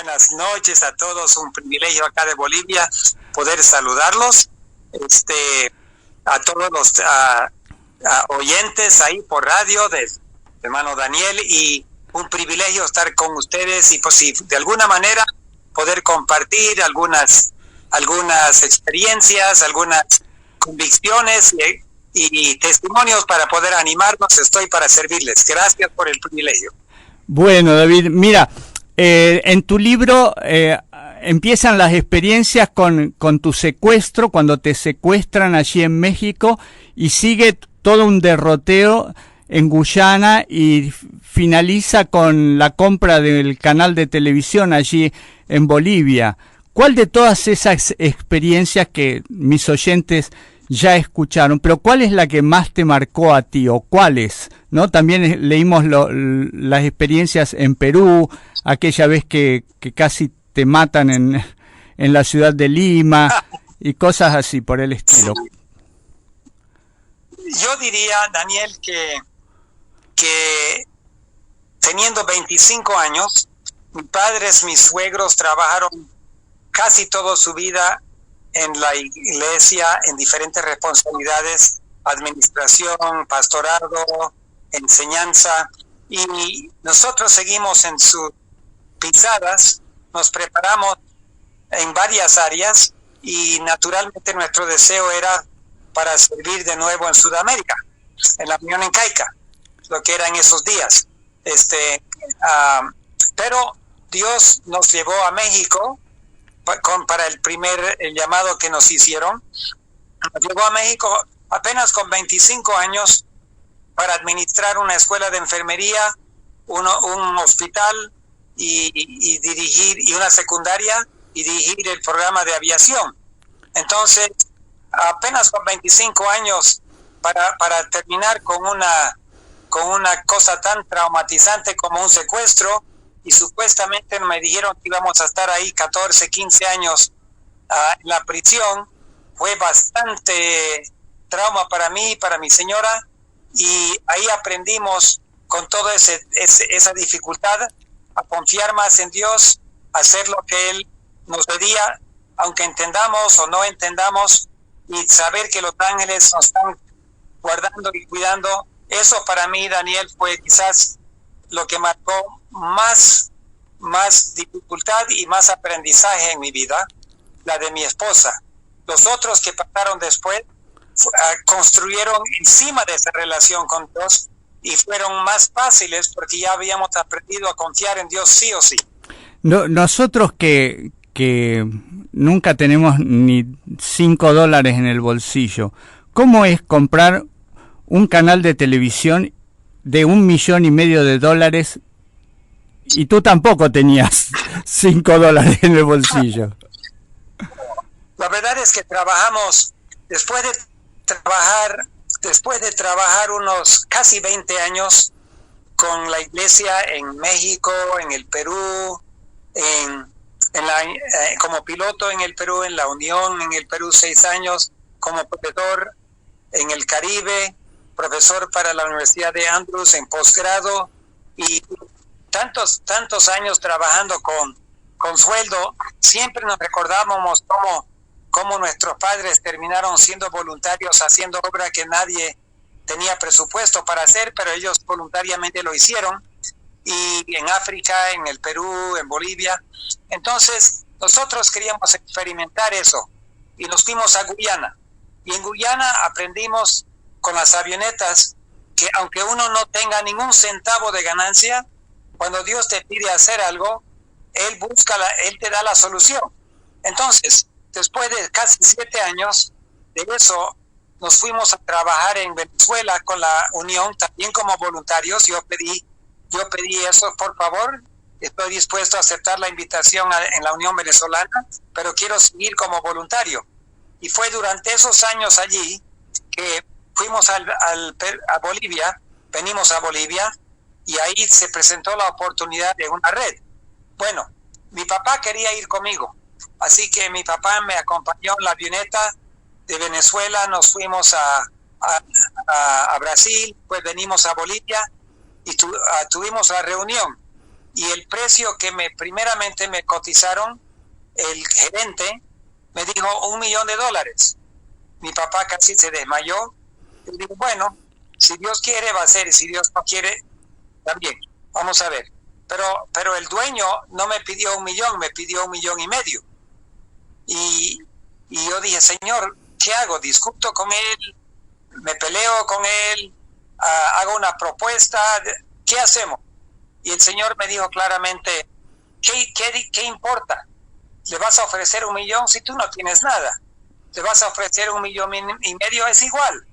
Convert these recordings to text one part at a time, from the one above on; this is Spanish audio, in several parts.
buenas noches a todos. Un privilegio acá de Bolivia poder saludarlos. A todos los oyentes ahí por radio del hermano Daniel, y un privilegio estar con ustedes y pues si de alguna manera poder compartir algunas experiencias, algunas convicciones y testimonios para poder animarnos. Estoy para servirles. Gracias por el privilegio. Bueno, David, mira, en tu libro empiezan las experiencias con tu secuestro, cuando te secuestran allí en México, y sigue todo un derroteo en Guyana y finaliza con la compra del canal de televisión allí en Bolivia. ¿Cuál de todas esas experiencias que mis oyentes ya escucharon, pero cuál es la que más te marcó a ti, o cuáles? ¿No? También leímos las experiencias en Perú, aquella vez que casi te matan en la ciudad de Lima y cosas así por el estilo. Yo diría, Daniel, que teniendo 25 años, mis padres, mis suegros trabajaron casi toda su vida en la iglesia, en diferentes responsabilidades, administración, pastorado, enseñanza, y nosotros seguimos en sus pisadas, nos preparamos en varias áreas y naturalmente nuestro deseo era para servir de nuevo en Sudamérica, en la Unión Incaica, lo que era en esos días. Pero Dios nos llevó a México para el primer llamado que nos hicieron. Nos llevó a México apenas con 25 años para administrar una escuela de enfermería, un hospital y dirigir, y una secundaria, y dirigir el programa de aviación. Entonces, apenas con 25 años para terminar con una cosa tan traumatizante como un secuestro, y supuestamente me dijeron que íbamos a estar ahí 14, 15 años en la prisión. Fue bastante trauma para mí y para mi señora, y ahí aprendimos con toda esa dificultad a confiar más en Dios, a hacer lo que Él nos pedía, aunque entendamos o no entendamos, y saber que los ángeles nos están guardando y cuidando. Eso para mí, Daniel, fue quizás lo que marcó más dificultad y más aprendizaje en mi vida, la de mi esposa. Los otros que pasaron después construyeron encima de esa relación con Dios y fueron más fáciles porque ya habíamos aprendido a confiar en Dios sí o sí. No, nosotros que nunca tenemos ni $5 en el bolsillo, ¿cómo es comprar un canal de televisión de $1,5 millones y tú tampoco tenías $5 en el bolsillo? La verdad es que trabajamos, después de trabajar unos casi 20 años con la iglesia en México, en el Perú, como piloto en el Perú, en la Unión en el Perú 6 años, como profesor en el Caribe, profesor para la Universidad de Andrews en posgrado, y tantos años trabajando con sueldo. Siempre nos recordábamos cómo nuestros padres terminaron siendo voluntarios haciendo obra que nadie tenía presupuesto para hacer, pero ellos voluntariamente lo hicieron, y en África, en el Perú, en Bolivia. Entonces nosotros queríamos experimentar eso y nos fuimos a Guyana, y en Guyana aprendimos con las avionetas que aunque uno no tenga ningún centavo de ganancia, cuando Dios te pide hacer algo, Él te da la solución. Entonces, después de casi 7 años de eso, nos fuimos a trabajar en Venezuela con la Unión, también como voluntarios. Yo pedí eso, por favor, estoy dispuesto a aceptar la invitación en la Unión Venezolana, pero quiero seguir como voluntario. Y fue durante esos años allí que fuimos a Bolivia, venimos a Bolivia, y ahí se presentó la oportunidad de una red. Bueno, mi papá quería ir conmigo, así que mi papá me acompañó en la avioneta de Venezuela. Nos fuimos a Brasil, pues venimos a Bolivia y tuvimos la reunión. y el precio que primeramente me cotizaron, el gerente me dijo $1,000,000. Mi papá casi se desmayó. Y digo, bueno, si Dios quiere va a ser, y si Dios no quiere, también. Vamos a ver. Pero el dueño no me pidió 1,000,000, me pidió 1,500,000. Y yo dije, Señor, ¿qué hago? ¿Discuto con él? ¿Me peleo con él? ¿Hago una propuesta? ¿Qué hacemos? Y el Señor me dijo claramente, ¿qué importa? ¿Le vas a ofrecer 1,000,000 si tú no tienes nada? ¿Le vas a ofrecer 1,500,000? Es igual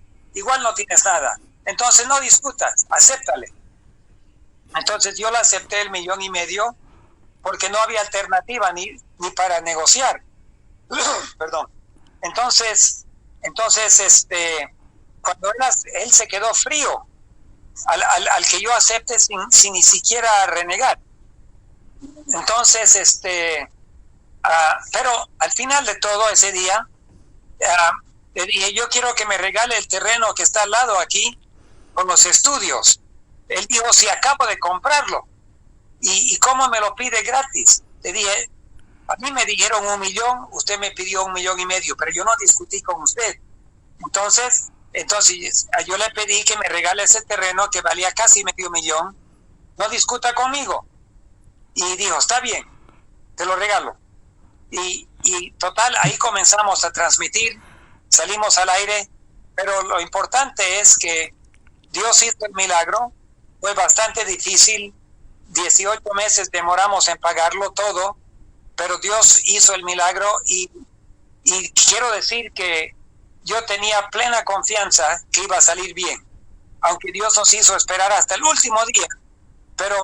no tienes nada. Entonces no discutas, acéptale. Entonces yo le acepté el 1,500,000 porque no había alternativa ni para negociar. Perdón. Entonces, cuando él se quedó frío al que yo acepte sin ni siquiera renegar. Entonces, pero al final de todo ese día, le dije, yo quiero que me regale el terreno que está al lado aquí con los estudios. Él dijo, si acabo de comprarlo, ¿y cómo me lo pide gratis? Le dije, a mí me dijeron 1,000,000, usted me pidió 1,500,000, pero yo no discutí con usted. Entonces yo le pedí que me regale ese terreno que valía casi $500,000, no discuta conmigo. Y dijo, está bien, te lo regalo. Y total, ahí comenzamos a transmitir, salimos al aire, pero lo importante es que Dios hizo el milagro. Fue bastante difícil, 18 meses demoramos en pagarlo todo, pero Dios hizo el milagro y quiero decir que yo tenía plena confianza que iba a salir bien, aunque Dios nos hizo esperar hasta el último día. Pero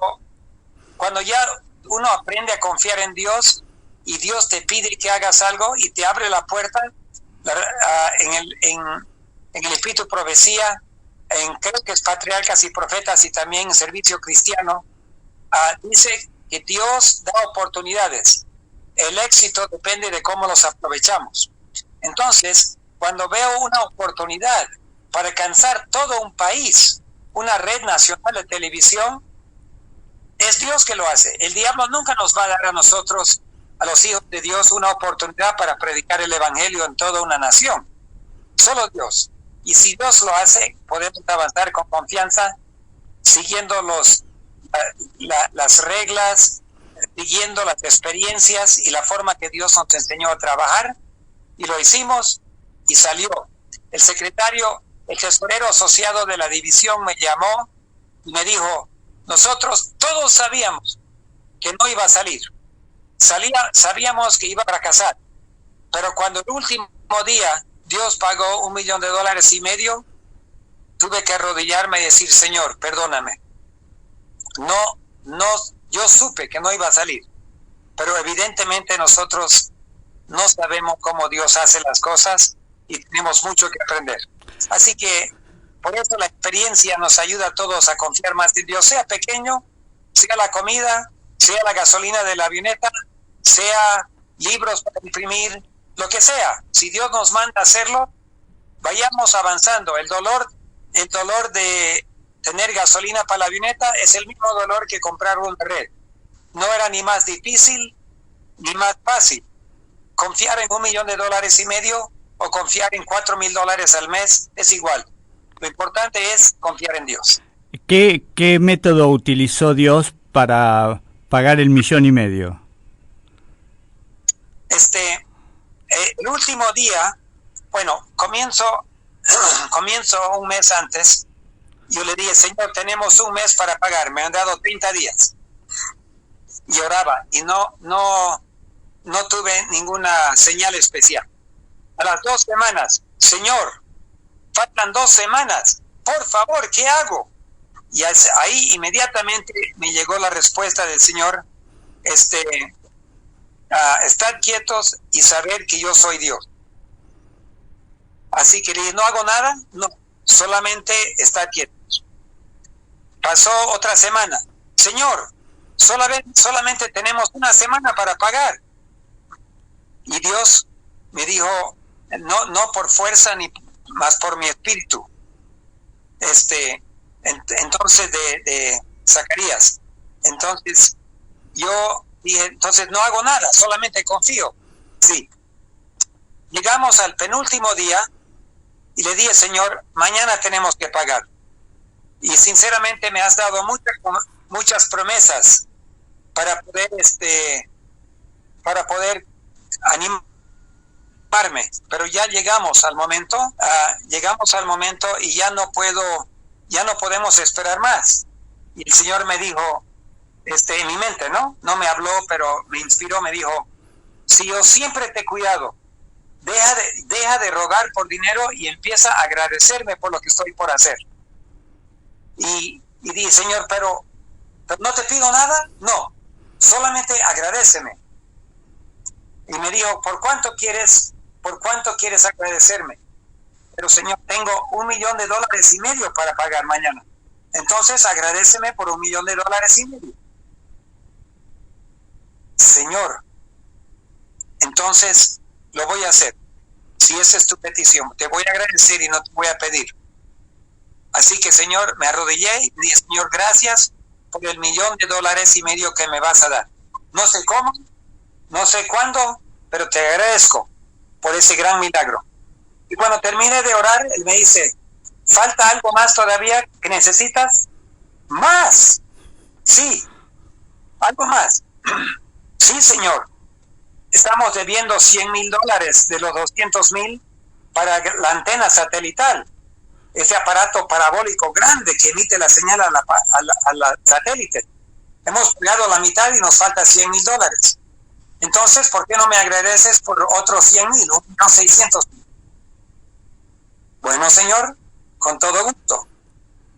cuando ya uno aprende a confiar en Dios y Dios te pide que hagas algo y te abre la puerta, en el Espíritu Profecía, creo que es Patriarcas y Profetas y también en Servicio Cristiano, dice que Dios da oportunidades. El éxito depende de cómo los aprovechamos. Entonces, cuando veo una oportunidad para alcanzar todo un país, una red nacional de televisión, es Dios que lo hace. El diablo nunca nos va a dar a nosotros, a los hijos de Dios, una oportunidad para predicar el evangelio en toda una nación. Solo Dios. Y si Dios lo hace, podemos avanzar con confianza, siguiendo las reglas, siguiendo las experiencias y la forma que Dios nos enseñó a trabajar. Y lo hicimos y salió. El tesorero asociado de la división me llamó y me dijo, nosotros todos sabíamos que no iba a salir. Sabíamos que iba a fracasar. Pero cuando el último día Dios pagó $1,500,000, tuve que arrodillarme y decir, Señor, perdóname. Yo supe que no iba a salir, pero evidentemente nosotros no sabemos cómo Dios hace las cosas y tenemos mucho que aprender. Así que por eso la experiencia nos ayuda a todos a confiar más en Dios, sea pequeño, sea la comida, sea la gasolina de la avioneta, sea libros para imprimir, lo que sea. Si Dios nos manda a hacerlo, vayamos avanzando. El dolor de tener gasolina para la avioneta es el mismo dolor que comprar una red. No era ni más difícil ni más fácil. Confiar en $1,500,000 o confiar en $4,000 al mes es igual. Lo importante es confiar en Dios. ¿Qué método utilizó Dios para pagar el 1,500,000? El último día, bueno, comienzo un mes antes. Yo le dije, Señor, tenemos un mes para pagar, me han dado 30 días. Y oraba, y no tuve ninguna señal especial. A las 2 semanas, Señor, faltan 2 semanas, por favor, ¿qué hago? Y ahí inmediatamente me llegó la respuesta del Señor, estar quietos y saber que yo soy Dios. Así que le dije, ¿no hago nada? No, solamente estar quietos. Pasó otra semana. Señor, solamente tenemos 1 semana para pagar. Y Dios me dijo, no por fuerza ni más por mi espíritu. Entonces de Zacarías. Entonces Yo dije, entonces no hago nada, solamente confío. Sí. Llegamos al penúltimo día y le dije, Señor, mañana tenemos que pagar. Y sinceramente me has dado muchas promesas para poder animarme, pero ya llegamos al momento y ya no podemos esperar más. Y el Señor me dijo, en mi mente, no me habló, pero me inspiró, me dijo, si yo siempre te he cuidado, deja de rogar por dinero y empieza a agradecerme por lo que estoy por hacer. Y dije, Señor, pero no te pido nada, no, solamente agradéceme. Y me dijo, ¿por cuánto quieres agradecerme? Pero Señor, tengo $1,500,000 para pagar mañana. Entonces agradéceme por $1,500,000. Señor, entonces lo voy a hacer. Si esa es tu petición, te voy a agradecer y no te voy a pedir. Así que, Señor, me arrodillé y dije, Señor, gracias por $1,500,000 que me vas a dar. No sé cómo, no sé cuándo, pero te agradezco por ese gran milagro. Y cuando terminé de orar, él me dice, ¿falta algo más todavía que necesitas? ¿Más? Sí, algo más. Sí, Señor. Estamos debiendo $100,000 de los 200,000 para la antena satelital. Ese aparato parabólico grande que emite la señal a la satélite. Hemos pagado la mitad y nos falta $100,000. Entonces, ¿por qué no me agradeces por otros 100,000, no 600,000? Bueno, Señor, con todo gusto.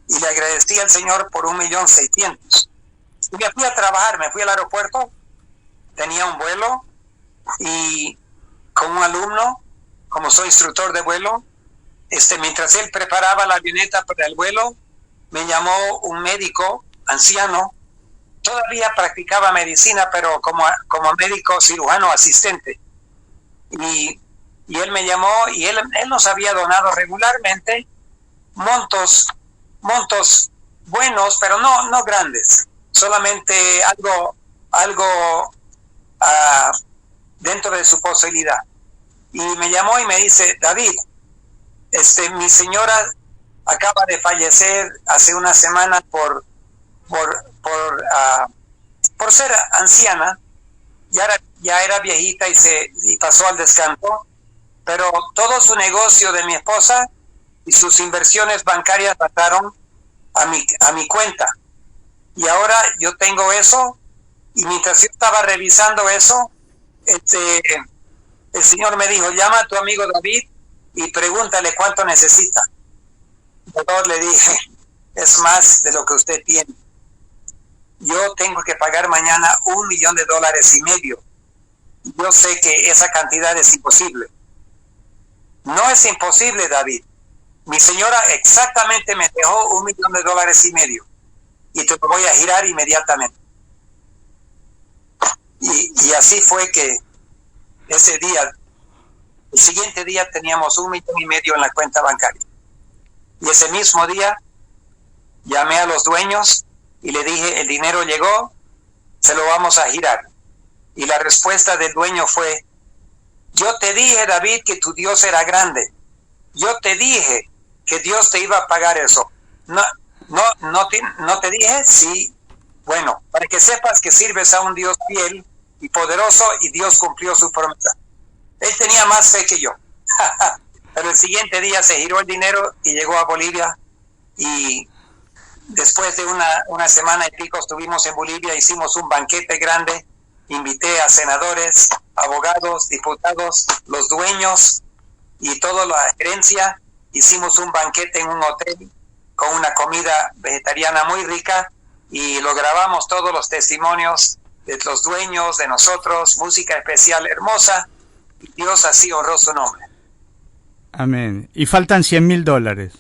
Y le agradecí al Señor por 1,600,000. Y me fui a trabajar, me fui al aeropuerto, tenía un vuelo y con un alumno, como soy instructor de vuelo, mientras él preparaba la avioneta para el vuelo, me llamó un médico anciano, todavía practicaba medicina, pero como médico cirujano asistente. Y él me llamó y él nos había donado regularmente montos buenos, pero no grandes, solamente algo dentro de su posibilidad. Y me llamó y me dice, David, mi señora acaba de fallecer hace una semana por ser anciana, ya era viejita y pasó al descanso, pero todo su negocio de mi esposa y sus inversiones bancarias pasaron a mi cuenta. Y ahora yo tengo eso, y mientras yo estaba revisando eso, el Señor me dijo, llama a tu amigo David y pregúntale cuánto necesita. Yo le dije, es más de lo que usted tiene. Yo tengo que pagar mañana $1,500,000. Yo sé que esa cantidad es imposible. No es imposible, David. Mi señora exactamente me dejó $1,500,000 y te lo voy a girar inmediatamente. Y así fue que ese día, el siguiente día teníamos $1,500,000 en la cuenta bancaria. Y ese mismo día llamé a los dueños y le dije, el dinero llegó, se lo vamos a girar. Y la respuesta del dueño fue, yo te dije, David, que tu Dios era grande. Yo te dije que Dios te iba a pagar eso. No te dije, sí. Bueno, para que sepas que sirves a un Dios fiel y poderoso, y Dios cumplió su promesa. Él tenía más fe que yo. Pero el siguiente día se giró el dinero y llegó a Bolivia, y después de una semana y pico estuvimos en Bolivia, hicimos un banquete grande, invité a senadores, abogados, diputados, los dueños y toda la gerencia. Hicimos un banquete en un hotel con una comida vegetariana muy rica, y lo grabamos todos los testimonios de los dueños, de nosotros, música especial hermosa, y Dios así honró su nombre. Amén. Y faltan $100,000.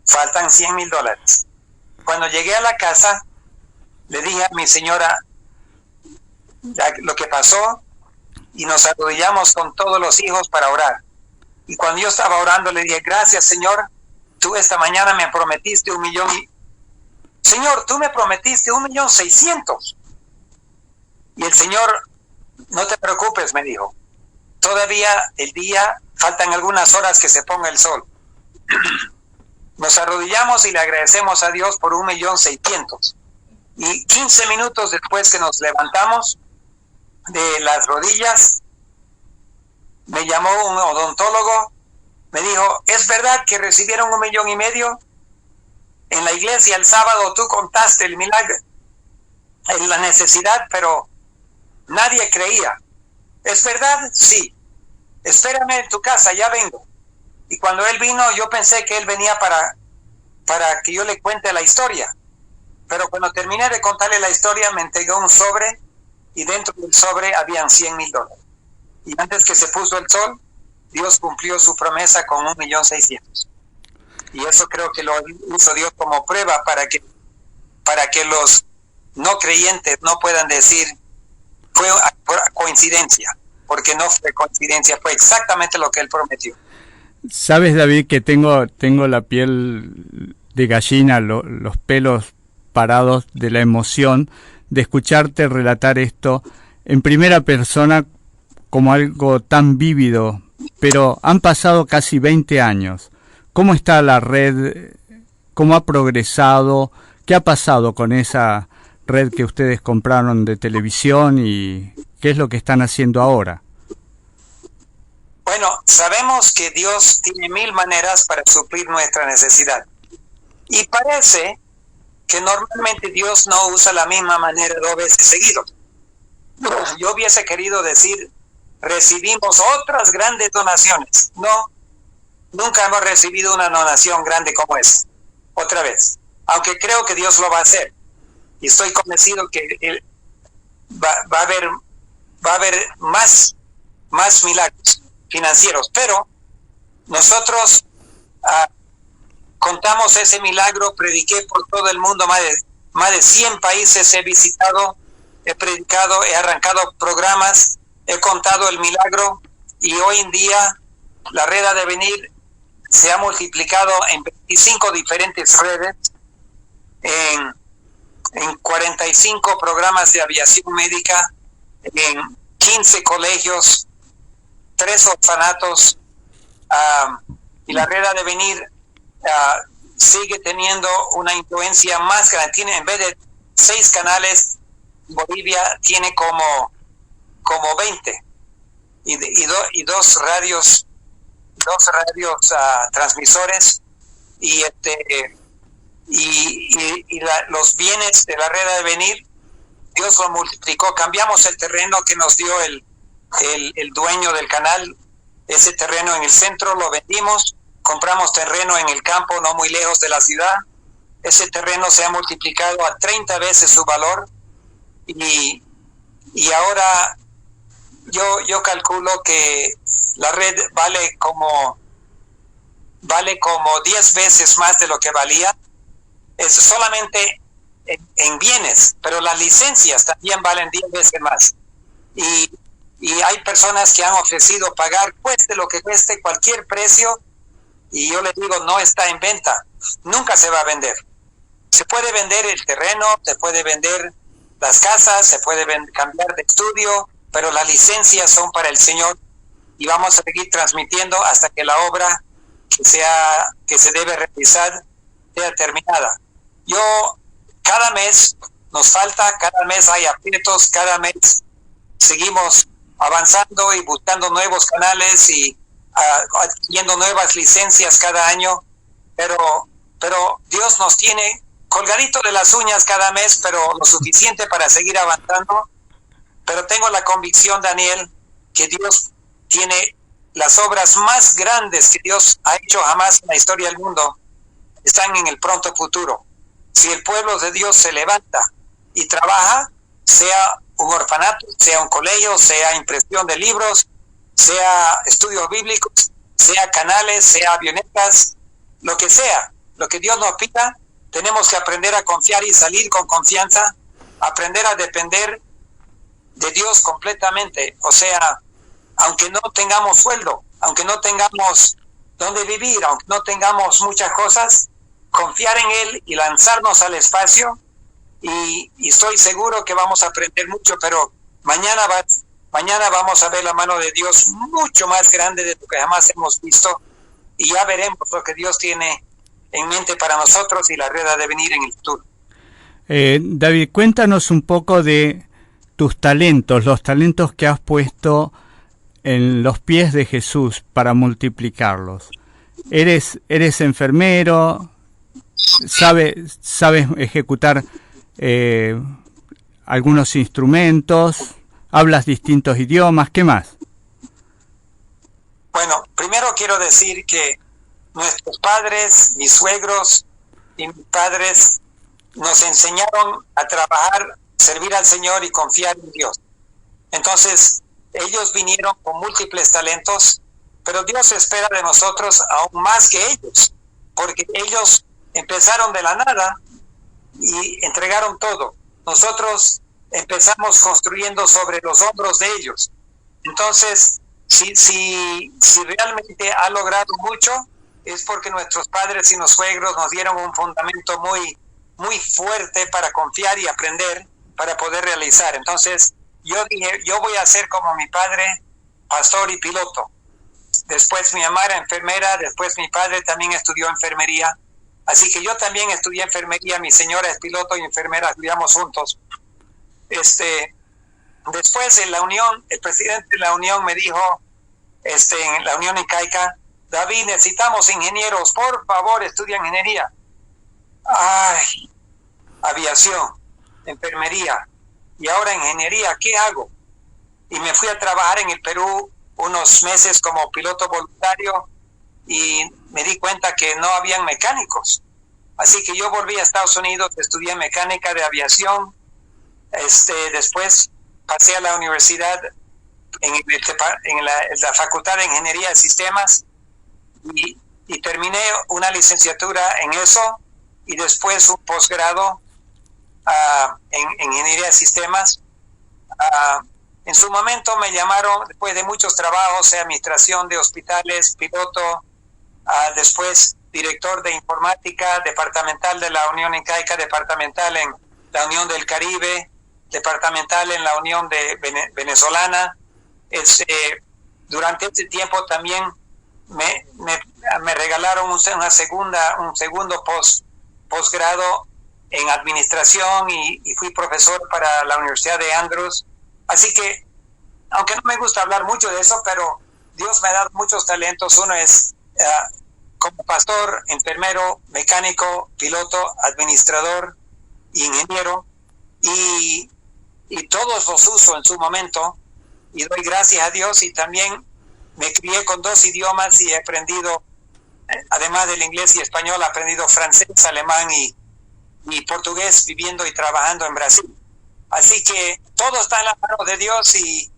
Faltan $100,000. Cuando llegué a la casa, le dije a mi señora lo que pasó, y nos arrodillamos con todos los hijos para orar. Y cuando yo estaba orando, le dije, gracias, Señor, tú esta mañana me prometiste Señor, tú me prometiste 1.600.000. Y el Señor, no te preocupes, me dijo, todavía el día, faltan algunas horas que se ponga el sol. Nos arrodillamos y le agradecemos a Dios por 1.600.000. Y 15 minutos después que nos levantamos de las rodillas, me llamó un odontólogo, me dijo, ¿es verdad que recibieron 1,5 millones? En la iglesia el sábado tú contaste el milagro, la necesidad, pero nadie creía. ¿Es verdad? Sí. Espérame en tu casa, ya vengo. Y cuando él vino, yo pensé que él venía para que yo le cuente la historia. Pero cuando terminé de contarle la historia, me entregó un sobre y dentro del sobre habían $100,000. Y antes que se puso el sol, Dios cumplió su promesa con 1.600.000. Y eso creo que lo hizo Dios como prueba para que los no creyentes no puedan decir fue coincidencia, porque no fue coincidencia, fue exactamente lo que él prometió. Sabes, David, que tengo la piel de gallina, los pelos parados de la emoción de escucharte relatar esto en primera persona como algo tan vívido, pero han pasado casi 20 años. ¿Cómo está la red? ¿Cómo ha progresado? ¿Qué ha pasado con esa red que ustedes compraron de televisión y qué es lo que están haciendo ahora? Bueno, sabemos que Dios tiene 1000 maneras para suplir nuestra necesidad. Y parece que normalmente Dios no usa la misma manera 2 veces seguido. Yo hubiese querido decir, recibimos otras grandes donaciones. No, nunca hemos recibido una donación grande como esa, otra vez. Aunque creo que Dios lo va a hacer. Y estoy convencido que va a haber más milagros financieros. Pero nosotros contamos ese milagro, prediqué por todo el mundo, más de 100 países he visitado, he predicado, he arrancado programas, he contado el milagro y hoy en día la red ha de venir se ha multiplicado en 25 diferentes redes, en 45 programas de aviación médica, en 15 colegios, 3 orfanatos, y la red ha de venir sigue teniendo una influencia más grande. Tiene, en vez de 6 canales, Bolivia tiene como 20 y dos radios transmisores, y los bienes de la red ha de venir. Dios lo multiplicó. Cambiamos el terreno que nos dio el dueño del canal. Ese terreno en el centro lo vendimos, compramos terreno en el campo no muy lejos de la ciudad. Ese terreno se ha multiplicado a 30 veces su valor, y ahora yo calculo que la red vale como 10 veces más de lo que valía. Es solamente en bienes, pero las licencias también valen 10 veces más. Y hay personas que han ofrecido pagar, cueste lo que cueste, cualquier precio, y yo les digo, no está en venta, nunca se va a vender. Se puede vender el terreno, se puede vender las casas, se puede cambiar de estudio, pero las licencias son para el Señor, y vamos a seguir transmitiendo hasta que la obra que se debe realizar sea terminada. Cada mes nos falta, cada mes hay aprietos, cada mes seguimos avanzando y buscando nuevos canales y adquiriendo nuevas licencias cada año, pero Dios nos tiene colgadito de las uñas cada mes, pero lo suficiente para seguir avanzando. Pero tengo la convicción, Daniel, que Dios tiene las obras más grandes que Dios ha hecho jamás en la historia del mundo, están en el pronto futuro. Si el pueblo de Dios se levanta y trabaja, sea un orfanato, sea un colegio, sea impresión de libros, sea estudios bíblicos, sea canales, sea avionetas, lo que sea, lo que Dios nos pida, tenemos que aprender a confiar y salir con confianza, aprender a depender de Dios completamente. O sea, aunque no tengamos sueldo, aunque no tengamos dónde vivir, aunque no tengamos muchas cosas, confiar en Él y lanzarnos al espacio, y estoy seguro que vamos a aprender mucho, pero mañana vamos a ver la mano de Dios mucho más grande de lo que jamás hemos visto, y ya veremos lo que Dios tiene en mente para nosotros y la rueda de venir en el futuro. David, cuéntanos un poco de tus talentos, los talentos que has puesto en los pies de Jesús para multiplicarlos. Eres enfermero, sabes ejecutar algunos instrumentos, hablas distintos idiomas, ¿qué más? Bueno, primero quiero decir que nuestros padres, mis suegros y mis padres nos enseñaron a trabajar, servir al Señor y confiar en Dios. Entonces, ellos vinieron con múltiples talentos, pero Dios espera de nosotros aún más que ellos, porque ellos empezaron de la nada y entregaron todo. Nosotros empezamos construyendo sobre los hombros de ellos. Entonces, si realmente ha logrado mucho, es porque nuestros padres y los suegros nos dieron un fundamento muy fuerte para confiar y aprender para poder realizar. Entonces, yo dije, yo voy a ser como mi padre, pastor y piloto. Después mi mamá era enfermera, después mi padre también estudió enfermería. Así que yo también estudié enfermería, mi señora es piloto y enfermera, estudiamos juntos. Después en la Unión, el presidente de la Unión me dijo, en la Unión Incaica, David, necesitamos ingenieros, por favor, estudia ingeniería. Ay, aviación, enfermería, y ahora ingeniería, ¿qué hago? Y me fui a trabajar en el Perú unos meses como piloto voluntario y me di cuenta que no habían mecánicos. Así que yo volví a Estados Unidos, estudié mecánica de aviación. Después pasé a la universidad en la Facultad de Ingeniería de Sistemas y terminé una licenciatura en eso y después un posgrado en Ingeniería de Sistemas. En su momento me llamaron, después de muchos trabajos, administración de hospitales, piloto, después director de informática, departamental de la Unión Incaica, departamental en la Unión del Caribe, departamental en la Unión de Venezolana. Durante este tiempo también me regalaron un segundo posgrado en administración y fui profesor para la Universidad de Andrews. Así que, aunque no me gusta hablar mucho de eso, pero Dios me ha dado muchos talentos. Uno es como pastor, enfermero, mecánico, piloto, administrador, ingeniero, y todos los uso en su momento y doy gracias a Dios. Y también me crié con 2 idiomas y he aprendido, además del inglés y español, he aprendido francés, alemán y portugués viviendo y trabajando en Brasil. Así que todo está en la mano de Dios y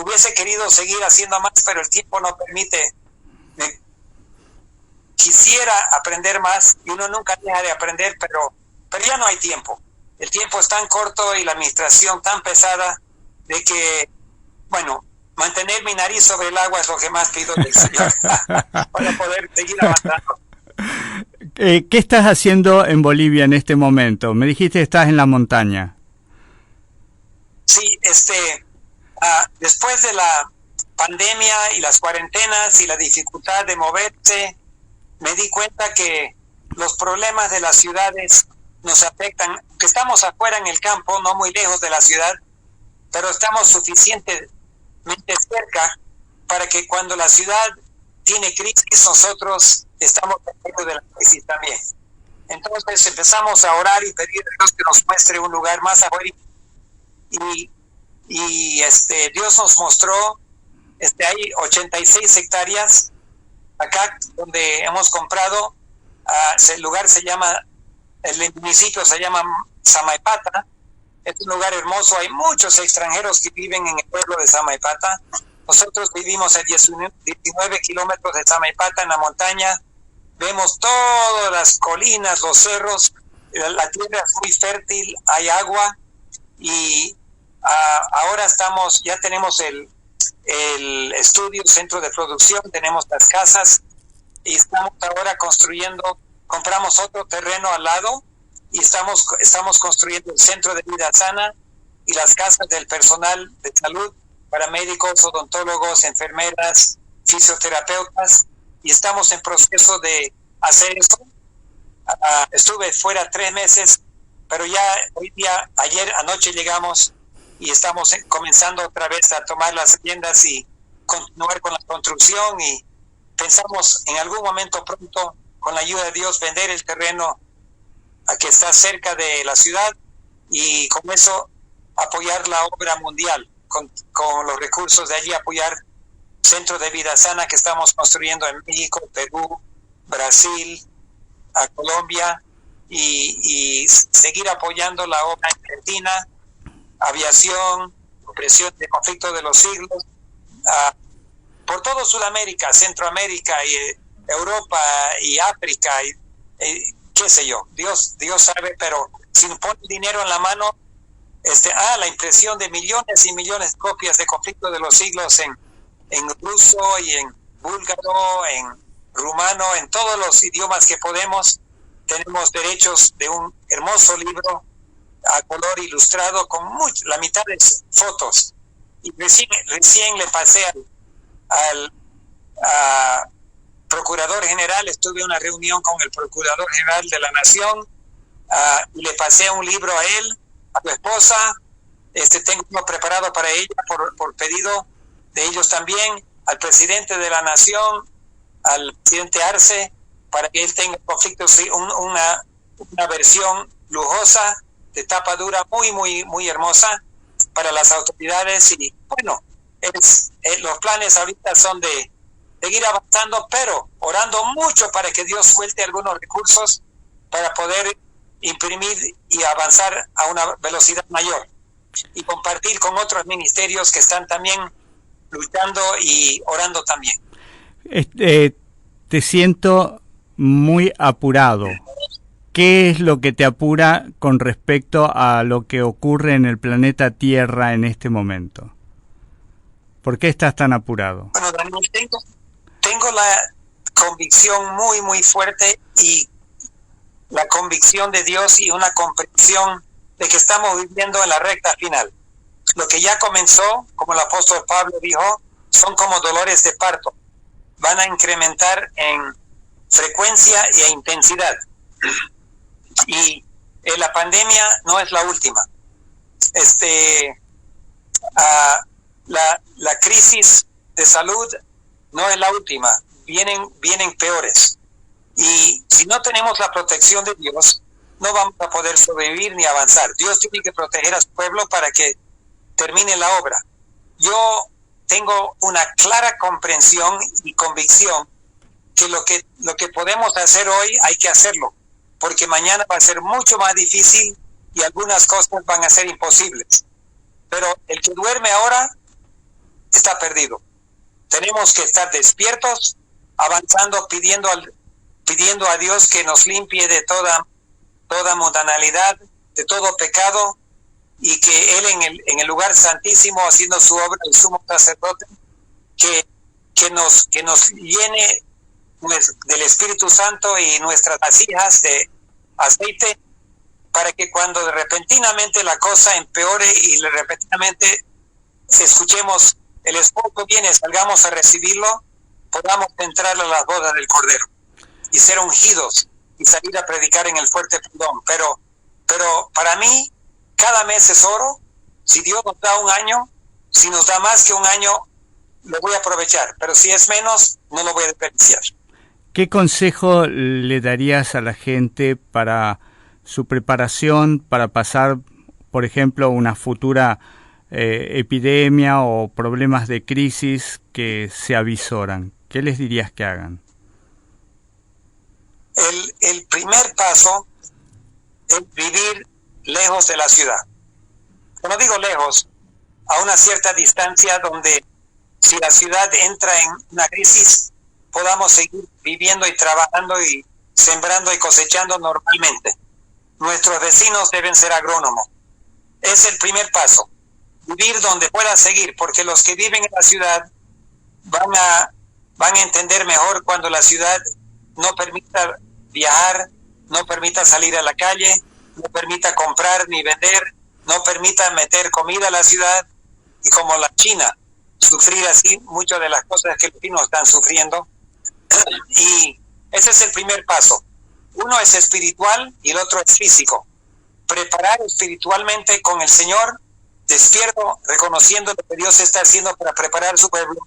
hubiese querido seguir haciendo más, pero el tiempo no permite. Quisiera aprender más y uno nunca deja de aprender, pero ya no hay tiempo. El tiempo es tan corto y la administración tan pesada de que, bueno, mantener mi nariz sobre el agua es lo que más pido del Señor para poder seguir avanzando. ¿Qué estás haciendo en Bolivia en este momento? Me dijiste que estás en la montaña. Sí, después de la pandemia y las cuarentenas y la dificultad de moverse, me di cuenta que los problemas de las ciudades nos afectan, que estamos afuera en el campo, no muy lejos de la ciudad, pero estamos suficientemente cerca para que cuando la ciudad tiene crisis, nosotros estamos en medio de la crisis también. Entonces empezamos a orar y pedir a Dios que nos muestre un lugar más afuera. Y Dios nos mostró, hay 86 hectáreas acá donde hemos comprado. El lugar el municipio se llama Samaipata. Es un lugar hermoso, hay muchos extranjeros que viven en el pueblo de Samaipata. Nosotros vivimos a 19 kilómetros de Samaipata en la montaña. Vemos todas las colinas, los cerros, la tierra es muy fértil, hay agua y ahora ya tenemos el estudio, centro de producción, tenemos las casas y estamos ahora construyendo compramos otro terreno al lado y estamos construyendo el centro de vida sana y las casas del personal de salud, paramédicos, odontólogos, enfermeras, fisioterapeutas, y estamos en proceso de hacer eso. Estuve fuera 3 meses, pero ya ayer anoche llegamos y estamos comenzando otra vez a tomar las riendas y continuar con la construcción, y pensamos en algún momento pronto, con la ayuda de Dios, vender el terreno a que está cerca de la ciudad y con eso apoyar la obra mundial, con los recursos de allí apoyar centros de vida sana que estamos construyendo en México, Perú, Brasil, a Colombia, y seguir apoyando la obra en Argentina, aviación, opresión de conflicto de los siglos, por todo Sudamérica, Centroamérica y Europa y África y qué sé yo, Dios sabe, pero si pone dinero en la mano, la impresión de millones y millones de copias de conflicto de los siglos en ruso y en búlgaro, en rumano, en todos los idiomas que podemos. Tenemos derechos de un hermoso libro a color ilustrado con la mitad de fotos, y recién le pasé al Procurador General, estuve en una reunión con el Procurador General de la Nación, y le pasé un libro a él, a su esposa, tengo uno preparado para ella por pedido de ellos también, al Presidente de la Nación, al Presidente Arce, para que él tenga conflictos, una versión lujosa, de tapa dura, muy hermosa, para las autoridades. Y bueno, los planes ahorita son de seguir avanzando, pero orando mucho para que Dios suelte algunos recursos para poder imprimir y avanzar a una velocidad mayor y compartir con otros ministerios que están también luchando y orando también. Te siento muy apurado. ¿Qué es lo que te apura con respecto a lo que ocurre en el planeta Tierra en este momento? ¿Por qué estás tan apurado? Bueno, Daniel, tengo la convicción muy fuerte, y la convicción de Dios y una comprensión de que estamos viviendo en la recta final. Lo que ya comenzó, como el apóstol Pablo dijo, son como dolores de parto. Van a incrementar en frecuencia y en intensidad. Y la pandemia no es la última. La crisis de salud no es la última. Vienen peores. Y si no tenemos la protección de Dios, no vamos a poder sobrevivir ni avanzar. Dios tiene que proteger a su pueblo para que termine la obra. Yo tengo una clara comprensión y convicción que lo que podemos hacer hoy hay que hacerlo, porque mañana va a ser mucho más difícil y algunas cosas van a ser imposibles. Pero el que duerme ahora está perdido. Tenemos que estar despiertos, avanzando, pidiendo a Dios que nos limpie de toda mundanalidad, de todo pecado, y que Él en el lugar santísimo, haciendo su obra, el sumo sacerdote, que nos llene del Espíritu Santo y nuestras vasijas de aceite, para que cuando repentinamente la cosa empeore y repentinamente escuchemos el esposo viene, salgamos a recibirlo, podamos entrar a las bodas del Cordero y ser ungidos y salir a predicar en el fuerte perdón. Pero para mí cada mes es oro. Si Dios nos da un año, si nos da más que un año, lo voy a aprovechar, pero si es menos, no lo voy a desperdiciar. ¿Qué consejo le darías a la gente para su preparación para pasar, por ejemplo, una futura epidemia o problemas de crisis que se avisoran? ¿Qué les dirías que hagan? El primer paso es vivir lejos de la ciudad. Cuando digo lejos, a una cierta distancia donde si la ciudad entra en una crisis, podamos seguir viviendo y trabajando y sembrando y cosechando normalmente. Nuestros vecinos deben ser agrónomos. Es el primer paso. Vivir donde puedan seguir, porque los que viven en la ciudad van a entender mejor cuando la ciudad no permita viajar, no permita salir a la calle, no permita comprar ni vender, no permita meter comida a la ciudad, y como la China, sufrir así muchas de las cosas que los chinos están sufriendo. Y ese es el primer paso. Uno es espiritual y el otro es físico. Preparar espiritualmente con el Señor, despierto, reconociendo lo que Dios está haciendo para preparar su pueblo.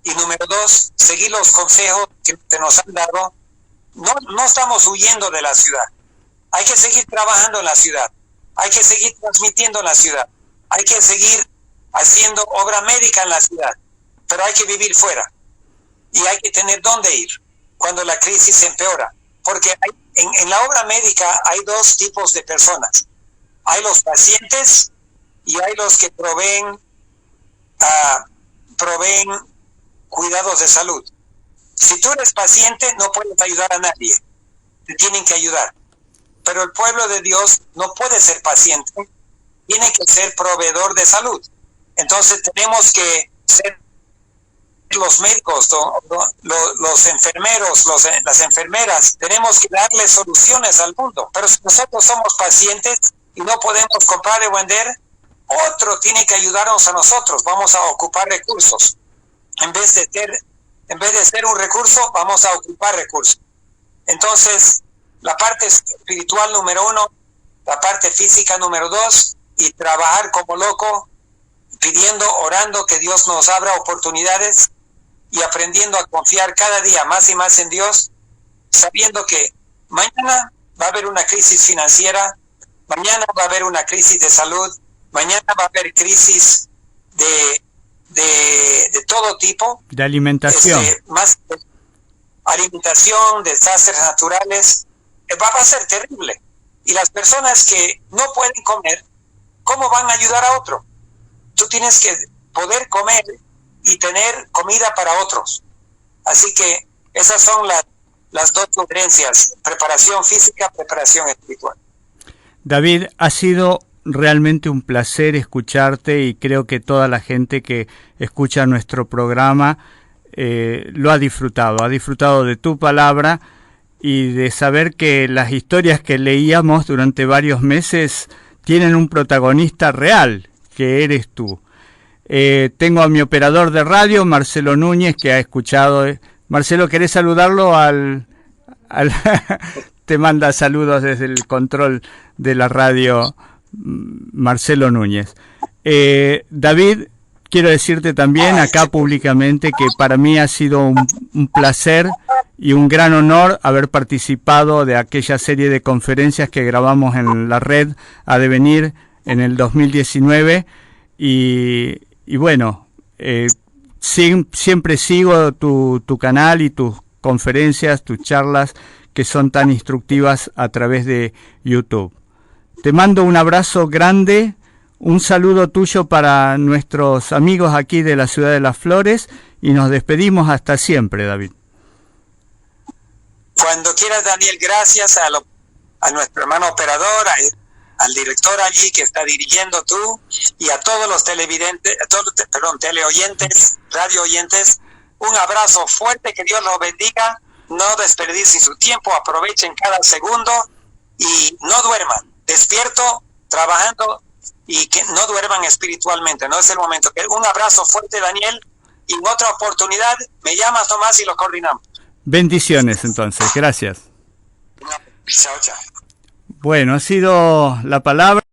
Y número 2, seguir los consejos que nos han dado. No estamos huyendo de la ciudad. Hay que seguir trabajando en la ciudad. Hay que seguir transmitiendo en la ciudad. Hay que seguir haciendo obra médica en la ciudad. Pero hay que vivir fuera. Y hay que tener dónde ir cuando la crisis empeora. Porque en la obra médica hay dos tipos de personas. Hay los pacientes y hay los que proveen cuidados de salud. Si tú eres paciente, no puedes ayudar a nadie. Te tienen que ayudar. Pero el pueblo de Dios no puede ser paciente. Tiene que ser proveedor de salud. Entonces tenemos que ser los médicos, los enfermeros, las enfermeras. Tenemos que darle soluciones al mundo. Pero si nosotros somos pacientes y no podemos comprar y vender, otro tiene que ayudarnos a nosotros. Vamos a ocupar recursos. En vez de ser un recurso, vamos a ocupar recursos. Entonces, la parte espiritual número 1, la parte física número 2, y trabajar como loco, pidiendo, orando que Dios nos abra oportunidades y aprendiendo a confiar cada día más y más en Dios, sabiendo que mañana va a haber una crisis financiera, mañana va a haber una crisis de salud, mañana va a haber crisis de todo tipo. De alimentación. Más alimentación, desastres naturales. Va a ser terrible. Y las personas que no pueden comer, ¿cómo van a ayudar a otro? Tú tienes que poder comer y tener comida para otros. Así que esas son las dos sugerencias: preparación física, preparación espiritual. David, ha sido realmente un placer escucharte, y creo que toda la gente que escucha nuestro programa lo ha disfrutado de tu palabra y de saber que las historias que leíamos durante varios meses tienen un protagonista real, que eres tú. Tengo a mi operador de radio, Marcelo Núñez, que ha escuchado. Marcelo, ¿querés saludarlo? Te manda saludos desde el control de la radio, Marcelo Núñez. David, quiero decirte también acá públicamente que para mí ha sido un placer y un gran honor haber participado de aquella serie de conferencias que grabamos en la red A Devenir en el 2019, y bueno, siempre sigo tu canal y tus conferencias, tus charlas, que son tan instructivas a través de YouTube. Te mando un abrazo grande, un saludo tuyo para nuestros amigos aquí de la Ciudad de las Flores, y nos despedimos hasta siempre, David. Cuando quieras, Daniel, gracias a nuestro hermano operador, al director allí que está dirigiendo tú, y a todos los televidentes, teleoyentes, radio oyentes, un abrazo fuerte, que Dios los bendiga. No desperdicien su tiempo, aprovechen cada segundo y no duerman. Despierto, trabajando, y que no duerman espiritualmente. No es el momento. Un abrazo fuerte, Daniel, y en otra oportunidad me llamas nomás y lo coordinamos. Bendiciones, entonces. Gracias. Chao, chao. Bueno, ha sido la palabra.